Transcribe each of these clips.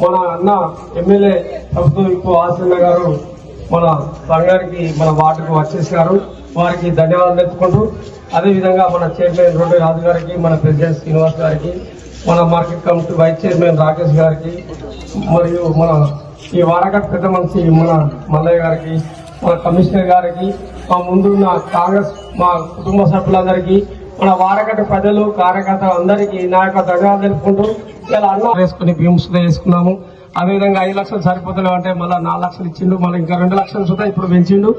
మన అన్న ఎమ్మెల్యే ప్రభుత్వ ఆశన్న గారు మన సంఘానికి మన వార్డుకు వచ్చేసారు. వారికి ధన్యవాదాలు తెలుపుకుంటూ అదేవిధంగా మన చైర్మన్ రోడ్డు రాజు గారికి, మన ప్రెసిడెంట్ శ్రీనివాస్ గారికి, మన market committee vice chairman Rakesh గారికి, మరియు మన ఈ వాడకట్ పెద్ద మనిషి మన మల్లయ్య గారికి, మన కమిషనర్ గారికి, మా ముందున్న కాంగ్రెస్ మా కుటుంబ సభ్యులందరికీ, మన వాడకట్టు ప్రజలు కార్యకర్తలు అందరికీ నా యొక్క ధన్యవాదాలు తెలుపుకుంటూ ఇలా అన్నం వేసుకుని భీముసుగా చేసుకున్నాము. అదేవిధంగా 5 లక్షలు సరిపోతలేవు అంటే మళ్ళీ 4 లక్షలు ఇచ్చిండు, మళ్ళీ ఇంకా 2 లక్షలు సుతా ఇప్పుడు పెంచిండు.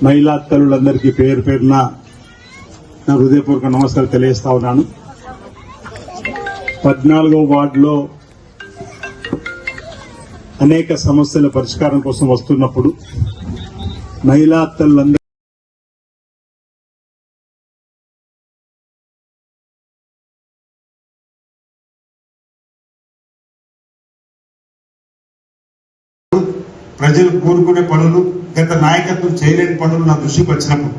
మహిళా తల్లులందరికీ పేరు పేరున నా హృదయపూర్వక నమస్కారం తెలియజేస్తా ఉన్నాను. 14వ వార్డులో అనేక సమస్యల పరిష్కారం కోసం వస్తున్నప్పుడు మహిళా తల్లులందరూ ప్రజలు కోరుకునే పనులు, గత నాయకత్వం చేయలేని పనులు నా దృష్టికి వచ్చినప్పుడు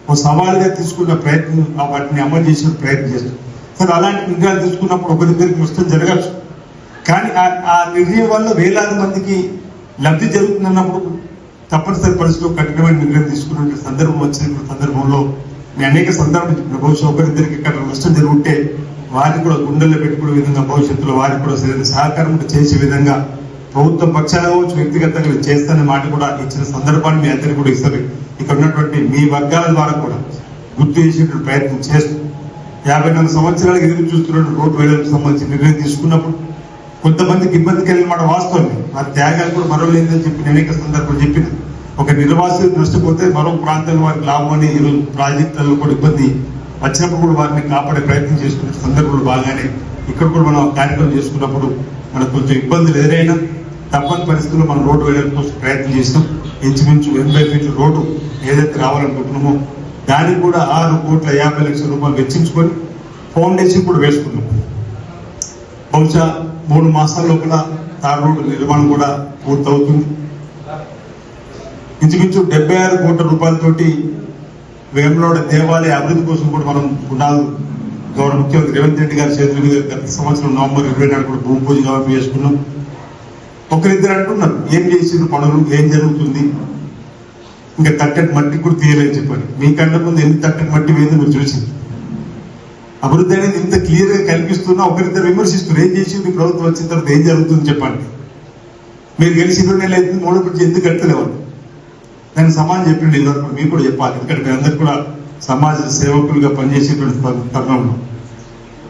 ఒక సవాలుగా తీసుకున్న ప్రయత్నం, వాటిని అమలు చేసిన ప్రయత్నం చేస్తాం. సరే, అలాంటి నిర్ణయాలు తీసుకున్నప్పుడు ఒకరిద్దరికి నష్టం జరగచ్చు, కానీ ఆ నిర్ణయం వల్ల వేలాది మందికి లబ్ధి జరుగుతున్నప్పుడు తప్పనిసరి పరిస్థితిలో కఠినమైన నిర్ణయం తీసుకున్న సందర్భం వచ్చిన సందర్భంలో నేను అనేక సందర్భాలు బహుశా ఒకరిద్దరికి ఇక్కడ నష్టం జరుగుంటే వారిని కూడా గుండెల్లో పెట్టుకునే విధంగా భవిష్యత్తులో వారికి కూడా సహకారం చేసే విధంగా ప్రభుత్వం పక్షాన కావచ్చు, వ్యక్తిగతంగా చేస్తానే మాట కూడా ఇచ్చిన సందర్భాన్ని మీ అందరికీ కూడా ఇస్తారు. ఇక్కడ ఉన్నటువంటి మీ వర్గాల ద్వారా కూడా గుర్తు చేసేటువంటి ప్రయత్నం చేస్తూ 54 సంవత్సరాలకు ఎదురు చూస్తున్న రోడ్డు వేయడానికి సంబంధించి నిర్ణయం తీసుకున్నప్పుడు కొంతమందికి ఇబ్బంది కలిగిన మాట వాస్తవమే. ఆ త్యాగాలు కూడా మరవలేదని చెప్పి అనేక సందర్భాలు చెప్పిన ఒక నిర్వాసితులు నష్టపోతే మరో ప్రాంతంలో వారికి లాభం అని ఈరోజు ప్రాజెక్టులలో కూడా ఇబ్బంది వచ్చినప్పుడు కూడా వారిని కాపాడే ప్రయత్నం చేసుకునే సందర్భంలో బాగానే ఇక్కడ కూడా మనం కార్యక్రమం చేసుకున్నప్పుడు మనకు కొంచెం ఇబ్బందులు ఎదురైనా తప్పని పరిస్థితుల్లో మనం రోడ్డు వేయడం కోసం ప్రయత్నం చేసినాం. ఇంచుమించు 80 ఫీట్ల రోడ్డు ఏదైతే రావాలనుకుంటున్నామో దానికి కూడా 6,50,00,000 వెచ్చించుకొని ఫౌండేషన్ కూడా వేసుకున్నాం. బహుశా 3 మాసాల లోపల తార్ రోడ్డు నిర్మాణం కూడా పూర్తవుతుంది. ఇంచుమించు 76 కోట్ల రూపాయలతోటి వేములవాడ దేవాలయ అభివృద్ధి కోసం కూడా మనం పునాలు గౌరవ ముఖ్యమంత్రి రేవంత్ రెడ్డి గారి చేతుల మీద గత సంవత్సరం నవంబర్ 24 కూడా భూమి పూజ కాబట్టి చేసుకున్నాం. ఒకరిద్దరు అంటున్నారు ఏం చేసిన పనులు, ఏం జరుగుతుంది, ఇంకా తట్టటి మట్టి కూడా తీయలేని చెప్పండి. మీ కళ్ళ ముందు ఎన్ని తట్టటి మట్టి వేది మీరు చూసింది. అభివృద్ధి అనేది ఇంత క్లియర్ గా కల్పిస్తున్నా ఒకరిద్దరు విమర్శిస్తున్నారు. ఏం చేసింది ప్రభుత్వం వచ్చిన తర్వాత, ఏం జరుగుతుంది చెప్పండి. మీరు గెలిచి 2 నెలలు అయితే 3 బ్రిడ్జ్ ఎందుకు కట్టలేవారు? దానికి సమానం చెప్పిండి ఇదివరకు మీకు కూడా చెప్పాలి. ఎందుకంటే మీ అందరు కూడా సమాజ సేవకులుగా పనిచేసేటువంటి తరుణంలో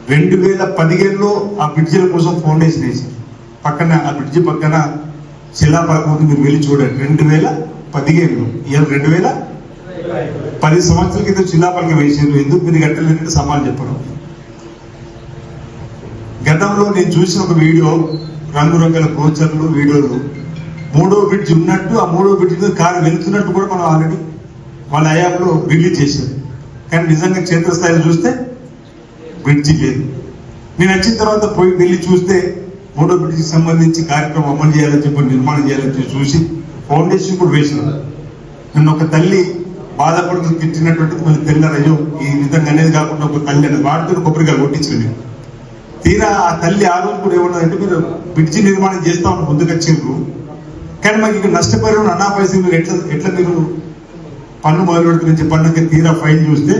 2015లో ఆ బ్రిడ్జిల కోసం ఫౌండేషన్ వేసారు. పక్కన ఆ బ్రిడ్జి పక్కన శిలాపాకం ఉంది, మీరు వెళ్ళి చూడండి. 2015లో ఇవాళ 2010 సంవత్సరాల క్రితం శిలాపాకం వేసారు. ఎందుకు మీరు కట్టలేదంటే సమానం చెప్పరు. గతంలో నేను చూసిన ఒక వీడియో, రంగురంగుల పోస్టర్లు, వీడియోలు, 3వ బ్రిడ్జ్ ఉన్నట్టు, ఆ 3వ బ్రిడ్జ్ మీద కారు వెళ్తున్నట్టు కూడా మనం ఆల్రెడీ వాళ్ళ హయాంలో రిలీజ్ చేశారు. కానీ నిజంగా క్షేత్రస్థాయిలో చూస్తే బ్రిడ్జి లేదు. నేను వచ్చిన తర్వాత పోయి వెళ్ళి చూస్తే 3వ బ్రిడ్జికి సంబంధించి కార్యక్రమం అమలు చేయాలని చెప్పి, నిర్మాణం చేయాలని చెప్పి చూసి ఫౌండేషన్ కూడా వేసినారు. నన్ను ఒక తల్లి బాధపడుతూ తిట్టినటువంటి మళ్ళీ తెల్లరయ్యో ఈ విధంగా అనేది కాకుండా ఒక తల్లి అనేది వాడుతూ కొబ్బరికాయ కొట్టించింది. తీరా ఆ తల్లి ఆ రోజు కూడా ఏమన్నదంటే, మీరు బ్రిడ్జి నిర్మాణం చేస్తామని ముందుకు వచ్చిండ్రు, కానీ మాకు ఇక్కడ నష్టపరిహారం అన్నా పైసలు మీరు ఎట్లా మీరు పన్ను మొదలు పెడుతుందని చెప్పండి. తీరా ఫైల్ చూస్తే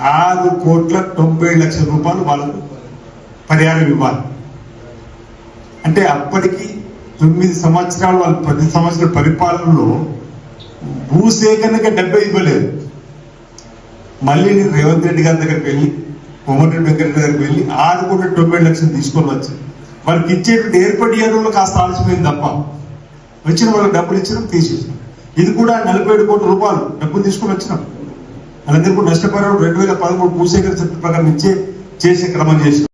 6,90,00,000 రూపాయలు వాళ్ళకు పరిహారం ఇవ్వాలి. అంటే అప్పటికి 9 సంవత్సరాలు వాళ్ళు 10 సంవత్సరాల పరిపాలనలో భూసేకరణగా 70 ఇవ్వలేదు. మళ్ళీ నేను రేవంత్ రెడ్డి గారి దగ్గరికి వెళ్ళి, కోమటిరెడ్డి వెంకటరెడ్డి దగ్గరికి వెళ్ళి 6,90,00,000 తీసుకొని వచ్చి వాళ్ళకి ఇచ్చేటువంటి ఏర్పడి ఏరులో కాస్త ఆలస్యమైంది తప్ప వచ్చిన వాళ్ళకి డబ్బులు ఇచ్చినాం, తీసేసినాం. ఇది కూడా 47 కోట్ల రూపాయలు డబ్బులు తీసుకొని వచ్చినాం. వాళ్ళందరూ కూడా నష్టపరిహారం 2013 భూసేకరణ చట్టం ప్రకారం చేసే క్రమం చేసినాం.